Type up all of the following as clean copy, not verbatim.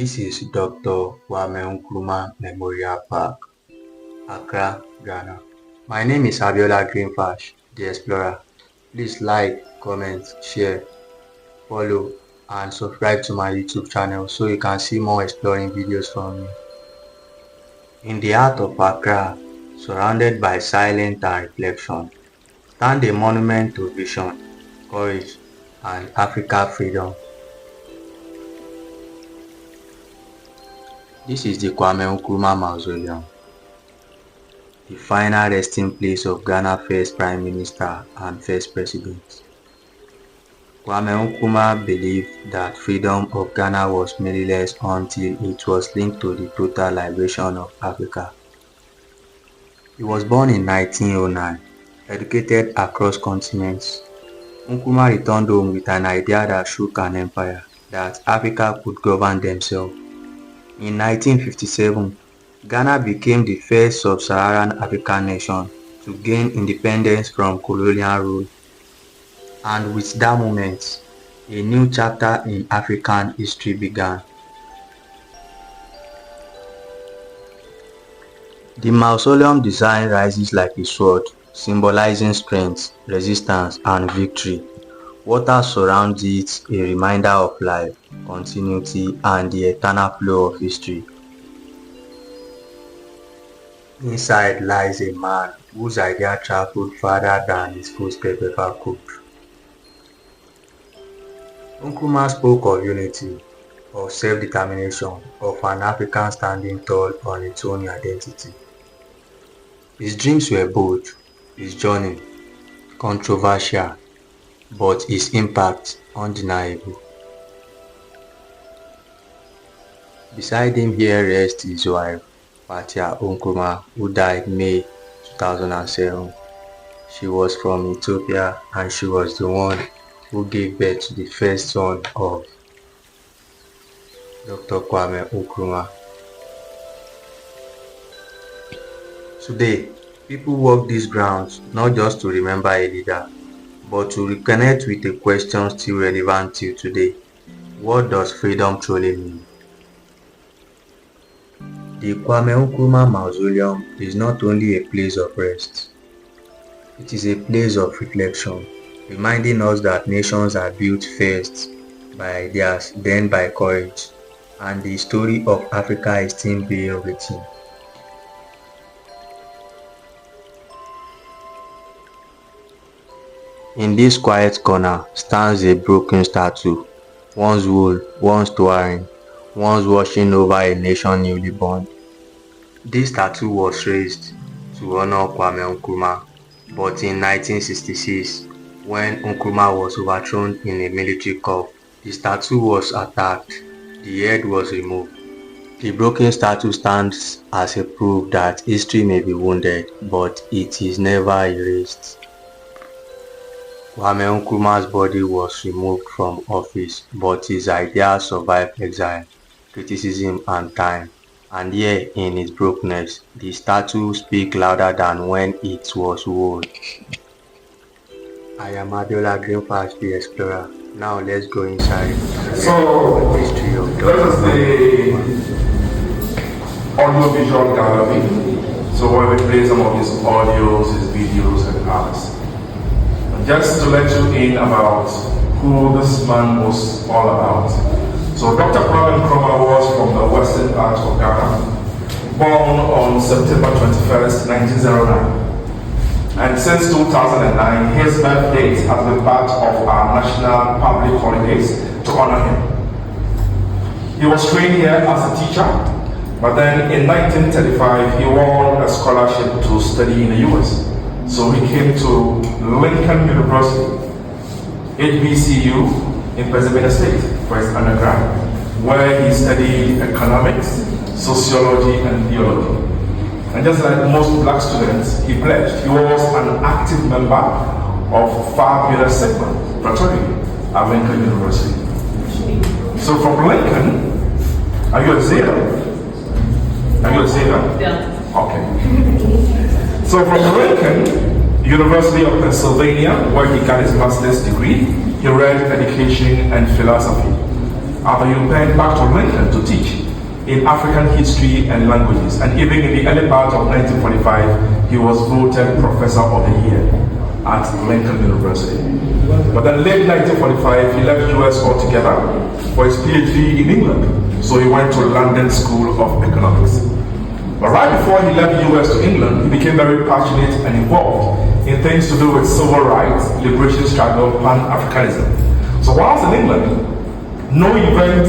This is Dr. Kwame Nkrumah Memorial Park, Accra, Ghana. My name is Abiola Greenfash, the Explorer. Please like, comment, share, follow, and subscribe to my YouTube channel so you can see more exploring videos from me. In the heart of Accra, surrounded by silence and reflection, stand a monument to vision, courage, and African freedom. This is the Kwame Nkrumah Mausoleum, the final resting place of Ghana's first Prime Minister and first President. Kwame Nkrumah believed that freedom of Ghana was meaningless until it was linked to the total liberation of Africa. He was born in 1909, educated across continents. Nkrumah returned home with an idea that shook an empire, that Africa could govern themselves. In 1957, Ghana became the first sub-Saharan African nation to gain independence from colonial rule. And with that moment, a new chapter in African history began. The mausoleum design rises like a sword, symbolizing strength, resistance, and victory. Water surrounds it, a reminder of life, continuity, and the eternal flow of history. Inside lies a man whose idea traveled farther than his footsteps ever could. Nkrumah spoke of unity, of self-determination, of an African standing tall on its own identity. His dreams were bold, his journey controversial, but his impact undeniable. Beside him here rests his wife, Fatia Nkrumah, who died May 2007. She was from Ethiopia and she was the one who gave birth to the first son of Dr. Kwame Nkrumah. Today, people walk these grounds not just to remember a leader, but to reconnect with a question still relevant till today. What does freedom truly mean? The Kwame Nkrumah Mausoleum is not only a place of rest, it is a place of reflection, reminding us that nations are built first by ideas, then by courage, and the story of Africa is still being written. In this quiet corner stands a broken statue, once old, once towering, once watching over a nation newly born. This statue was raised to honor Kwame Nkrumah, but in 1966, when Nkrumah was overthrown in a military coup, the statue was attacked, the head was removed. The broken statue stands as a proof that history may be wounded, but it is never erased. Kwame Nkrumah's body was removed from office, but his ideas survived exile, criticism, and time. And here, in its brokenness, the statue speaks louder than when it was whole. I am Abiola Greenfash, the Explorer. Now let's go inside and So, the history of this is the audio-visual gallery. So where we play some of his audios, his videos, and arts. Just to let you in about who this man was all about. So Dr. Kwame Nkrumah was from the western part of Ghana, born on September 21st, 1909. And since 2009, his birth date has been part of our national public holidays to honor him. He was trained here as a teacher, but then in 1935, he won a scholarship to study in the US. So he came to Lincoln University, HBCU, in Pennsylvania State for his undergrad, where he studied economics, sociology, and theology. And just like most black students, he pledged. He was an active member of Phi Beta Sigma fraternity at Lincoln University. So from Lincoln, are you a Zeta? Are you a Zeta? Yeah. Okay. So from Lincoln University of Pennsylvania, where he got his master's degree, he read education and philosophy. after he returned back to Lincoln to teach in African history and languages. And even in the early part of 1945, he was voted Professor of the Year at Lincoln University. But then late 1945, he left US altogether for his PhD in England. So he went to London School of Economics. But right before he left US to England, he became very passionate and involved in things to do with civil rights, liberation struggle, Pan-Africanism. So whilst in England, no event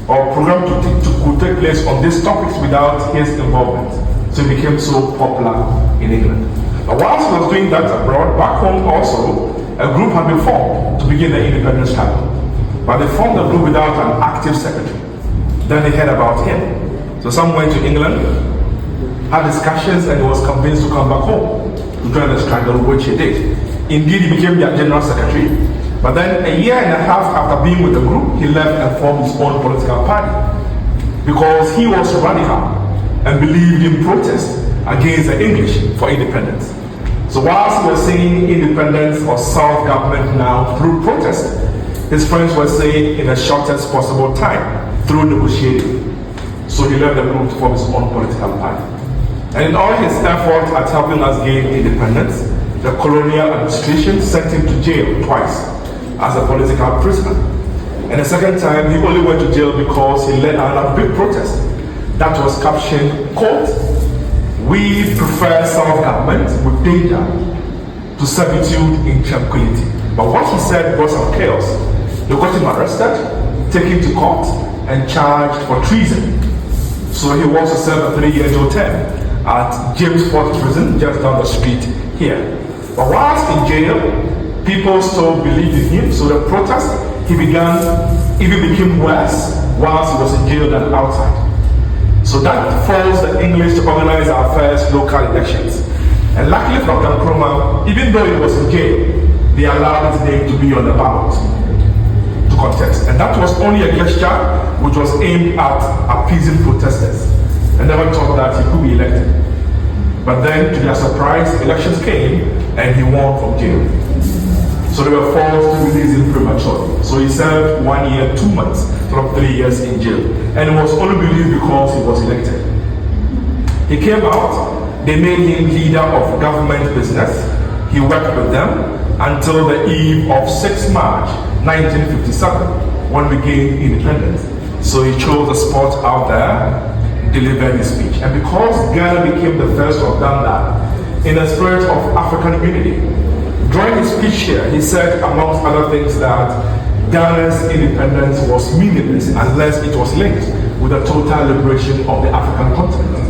or program could take place on these topics without his involvement. So he became so popular in England. But whilst he was doing that abroad, back home also, a group had been formed to begin the independence struggle. But they formed a group without an active secretary. Then they heard about him. So some went to England, had discussions, and he was convinced to come back home to join the struggle, which he did. Indeed, he became their general secretary. But then a year and a half after being with the group, he left and formed his own political party because he was radical and believed in protest against the English for independence. So whilst he was saying independence or self-government now through protest, his friends were saying in the shortest possible time through negotiating. So he left the group to form his own political party. And in all his efforts at helping us gain independence, the colonial administration sent him to jail twice as a political prisoner. And the second time, he only went to jail because he led another big protest that was captioned, quote, "We prefer self-government with danger to servitude in tranquility." But what he said brought some chaos. They got him arrested, taken to court, and charged for treason. So he was to serve a 3-year jail term at James Ford Prison just down the street here. But whilst in jail, people still believed in him, so the protest even became worse whilst he was in jail than outside. So that forced the English to organize our first local elections. And luckily for Dr. Nkrumah, even though he was in jail, they allowed his name to be on the ballot to contest. And that was only a gesture which was aimed at appeasing protesters. And never thought that he could be elected. But then, to their surprise, elections came and he won from jail. So they were forced to release him prematurely. So he served 1 year, 2 months, from 3 years in jail. And it was only released because he was elected. He came out, they made him leader of government business. He worked with them until the eve of 6 March 1957, when we gained independence. So he chose a spot out there, delivered his speech. And because Ghana became the first to have done that, in the spirit of African unity, during his speech here, he said, amongst other things, that Ghana's independence was meaningless unless it was linked with the total liberation of the African continent.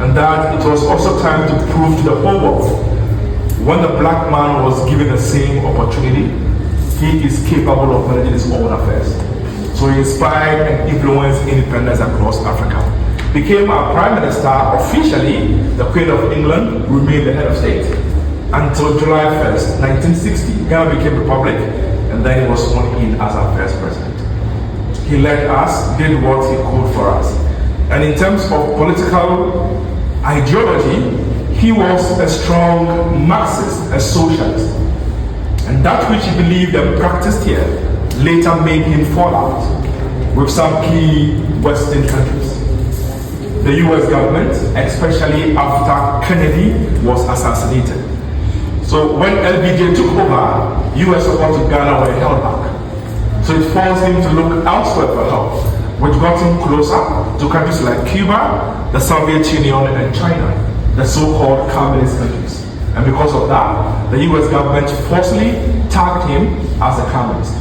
And that it was also time to prove to the whole world, when the black man was given the same opportunity, he is capable of managing his own affairs. So he inspired and influenced independence across Africa. Became our prime minister officially. The Queen of England remained the head of state until July 1st, 1960. Ghana became republic, and then he was sworn in as our first president. He led us, did what he could for us. And in terms of political ideology, he was a strong Marxist, a socialist. And that which he believed and practiced here later made him fall out with some key Western countries. The US government, especially after Kennedy was assassinated. So when LBJ took over, US support to Ghana were held back. So it forced him to look elsewhere for help, which got him closer to countries like Cuba, the Soviet Union, and China, the so-called communist countries. And because of that, the US government forcibly tagged him as a communist.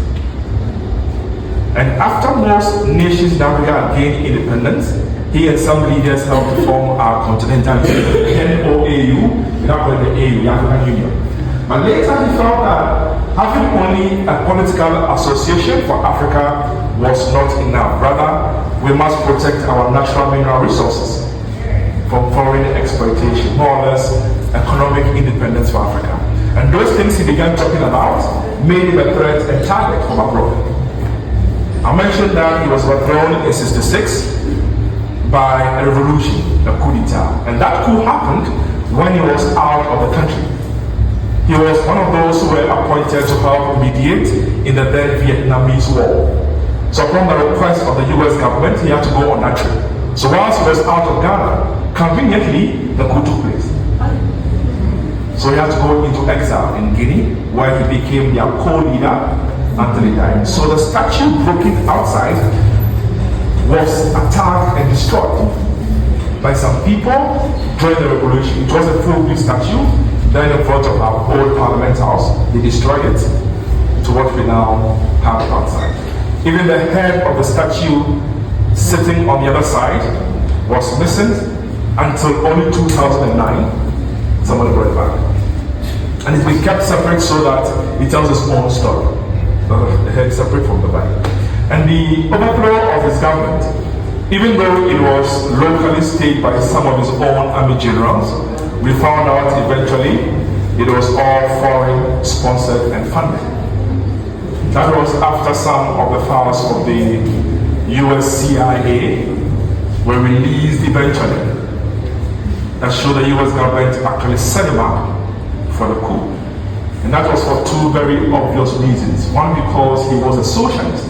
And after most nations in Africa had gained independence, he and some leaders helped to form our continental union, NOAU, without calling the AU, the African Union. But later he felt that having only a political association for Africa was not enough. Rather, we must protect our natural mineral resources from foreign exploitation, more or less economic independence for Africa. And those things he began talking about made him a threat and target from abroad. I mentioned that he was overthrown in 1966 by a revolution, a coup d'etat. And that coup happened when he was out of the country. He was one of those who were appointed to help mediate in the then Vietnamese War. So upon the request of the US government, he had to go on that trip. So whilst he was out of Ghana, conveniently, the coup took place. So he had to go into exile in Guinea, where he became their co-leader until he died. So the statue broken outside was attacked and destroyed by some people during the revolution. It was a full-built statue. Then in front of our old Parliament House, they destroyed it to what we now have outside. Even the head of the statue sitting on the other side was missing until only 2009. Somebody brought it back. And it's been kept separate so that it tells its own story. The head separate from the body. And the overthrow of his government, even though it was locally staged by some of his own army generals, we found out eventually it was all foreign sponsored and funded. That was after some of the files of the US CIA were released eventually that showed the US government actually set him up for the coup. And that was for two very obvious reasons. One, because he was a socialist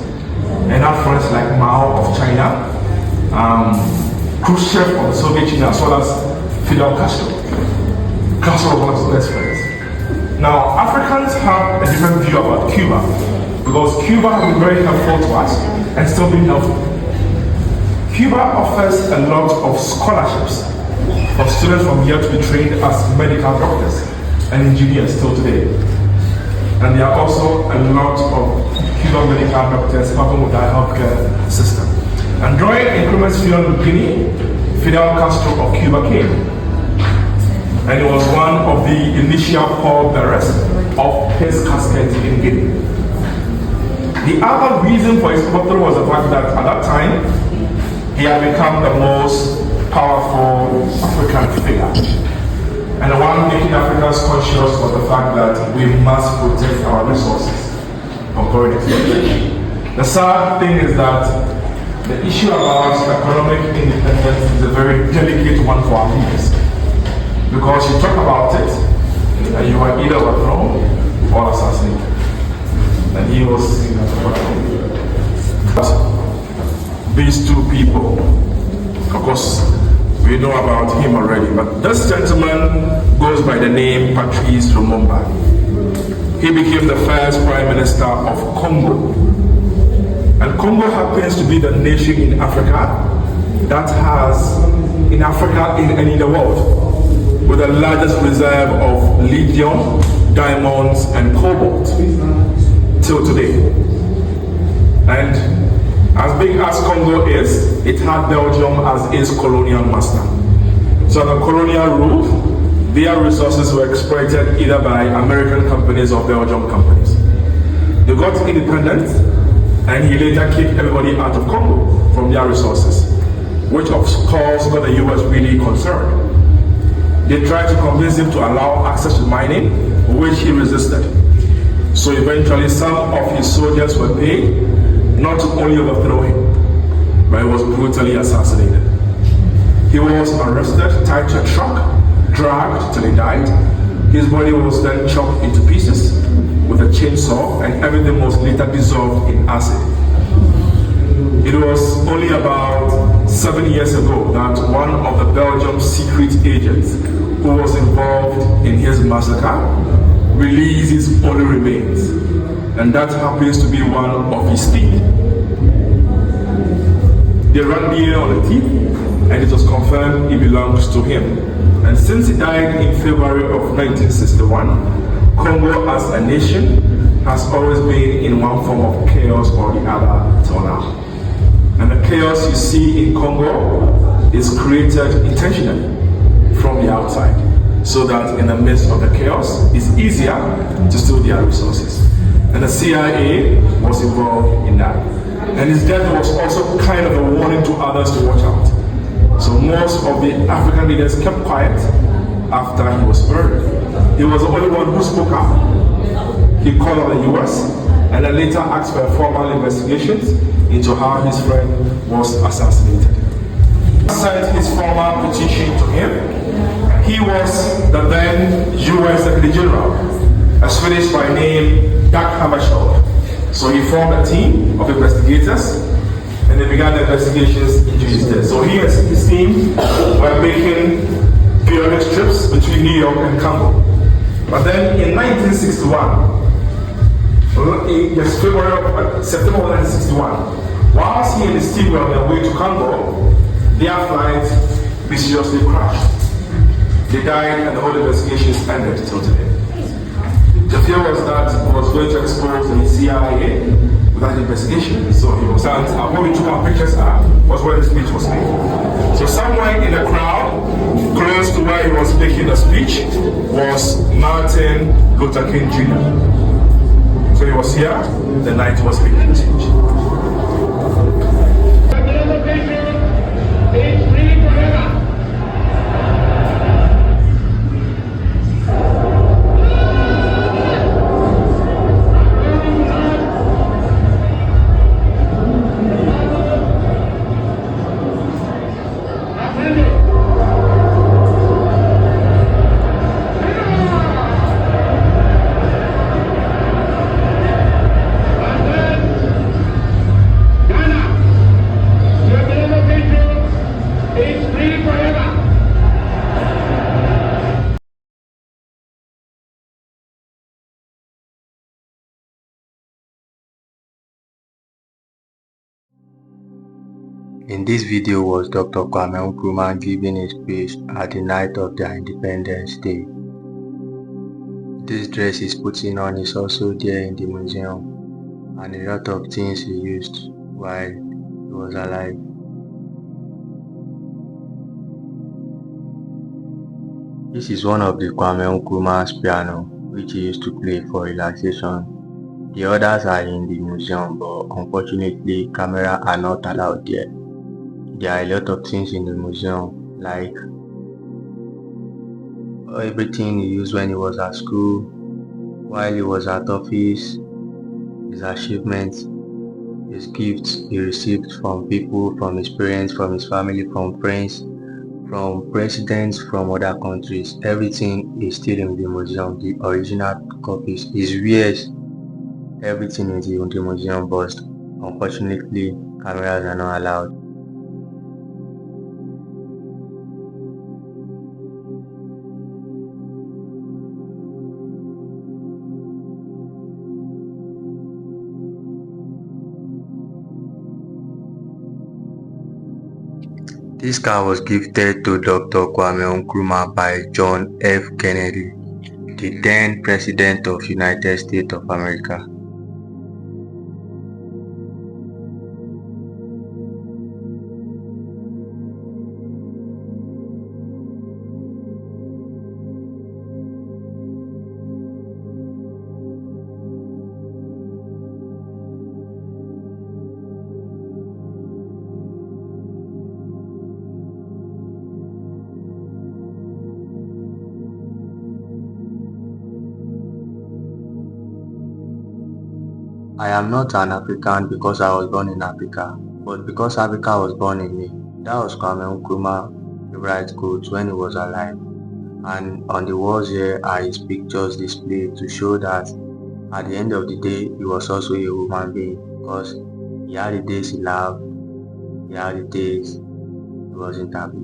and had friends like Mao of China, Khrushchev of the Soviet Union, as well as Fidel Castro. Castro was one of his best friends. Now, Africans have a different view about Cuba, because Cuba has been very helpful to us and still being helpful. Cuba offers a lot of scholarships for students from here to be trained as medical doctors and engineers still today. And there are also a lot of Cuban medical doctors helping with our healthcare system. And during Nkrumah's funeral in Guinea, Fidel Castro of Cuba came. And he was one of the initial pallbearers of his casket in Guinea. The other reason for his overthrow was the fact that at that time, he had become the most powerful African figure. And the one making Africans conscious was the fact that we must protect our resources from foreign exploitation. The sad thing is that the issue about economic independence is a very delicate one for our leaders. Because you talk about it, and you are either overthrown or assassinated. And he was seen as overthrown. These two people, of course, we know about him already, but this gentleman goes by the name Patrice Lumumba. He became the first Prime Minister of Congo. And Congo happens to be the nation in Africa that has, in Africa and in the world, with the largest reserve of lithium, diamonds, and cobalt till today. And as big as Congo is, it had Belgium as its colonial master. So under colonial rule, their resources were exploited either by American companies or Belgian companies. They got independent, and he later kicked everybody out of Congo from their resources, which of course got the US really concerned. They tried to convince him to allow access to mining, which he resisted. So eventually some of his soldiers were paid not to only overthrow him, but he was brutally assassinated. He was arrested, tied to a truck, dragged till he died. His body was then chopped into pieces with a chainsaw, and everything was later dissolved in acid. It was only about 7 years ago that one of the Belgian secret agents who was involved in his massacre released his only remains, and that happens to be one of his teeth. They ran DNA on the teeth, and it was confirmed it belongs to him. And since he died in February of 1961, Congo as a nation has always been in one form of chaos or the other till now. And the chaos you see in Congo is created intentionally from the outside, so that in the midst of the chaos, it's easier to steal their resources. And the CIA was involved in that. And his death was also kind of a warning to others to watch out. So most of the African leaders kept quiet after he was murdered. He was the only one who spoke up. He called on the US and then later asked for formal investigations into how his friend was assassinated. He sent his formal petition to him. He was the then US Secretary General, a Swedish by name Dag Hammarskjöld. So he formed a team of investigators and they began the investigations into his death. So he and his team were making periodic trips between New York and Congo. But then in 1961, September 1961, whilst he and his team were on their way to Congo, their flight mysteriously crashed. They died and the whole investigation ended till today. The fear was that he was going to expose the CIA without investigation. So he was and what we took our pictures at was where the speech was made. So somewhere in the crowd, close to where he was making the speech, was Martin Luther King Jr. So he was here the night he was making the speech. In this video was Dr. Kwame Nkrumah giving a speech at the night of their Independence Day. This dress he's putting on is also there in the museum, and a lot of things he used while he was alive. This is one of the Kwame Nkrumah's piano which he used to play for relaxation. The others are in the museum, but unfortunately cameras are not allowed there. There are a lot of things in the museum, like everything he used when he was at school, while he was at office, his achievements, his gifts he received from people, from his parents, from his family, from friends, from presidents from other countries. Everything is still in the museum. The original copies, his wares, everything is in the museum, but unfortunately cameras are not allowed. This car was gifted to Dr. Kwame Nkrumah by John F. Kennedy, the then President of United States of America. I am not an African because I was born in Africa, but because Africa was born in me. That was Kwame Nkrumah's favorite quote when he was alive. And on the walls here are his pictures displayed to show that at the end of the day he was also a human being, because he had the days he laughed, he had the days he wasn't happy.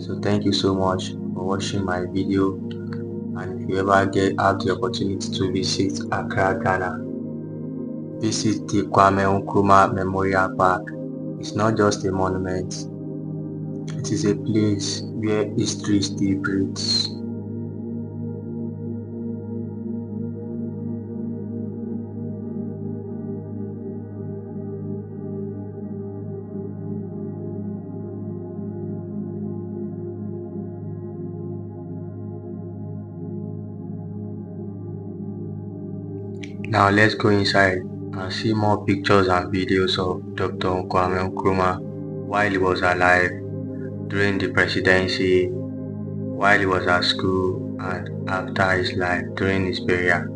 So thank you so much for watching my video, and if you ever have the opportunity to visit Accra, Ghana, visit the Kwame Nkrumah Memorial Park. It's not just a monument, it is a place where history still breathes. Now let's go inside and see more pictures and videos of Dr. Kwame Nkrumah while he was alive, during the presidency, while he was at school, and after his life during his burial.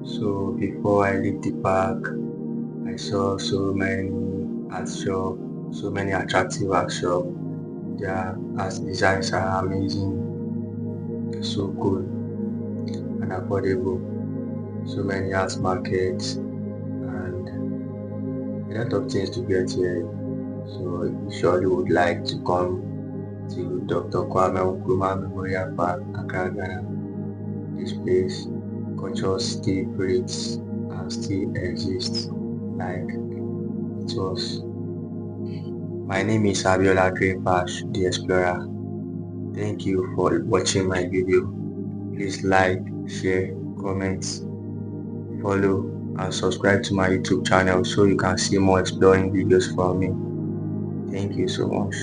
So before I leave the park, I saw so many art shop, so many attractive art shop. Their art designs are amazing, so cool and affordable. So many art markets and a lot of things to get here. So you surely would like to come to Dr. Kwame Nkrumah Memorial Park, Accra, Ghana. This place, culture still breathes and still exists like it was. My name is Abiola Drepash, the Explorer. Thank you for watching my video. Please like, share, comment, follow and subscribe to my YouTube channel so you can see more exploring videos from me. Thank you so much.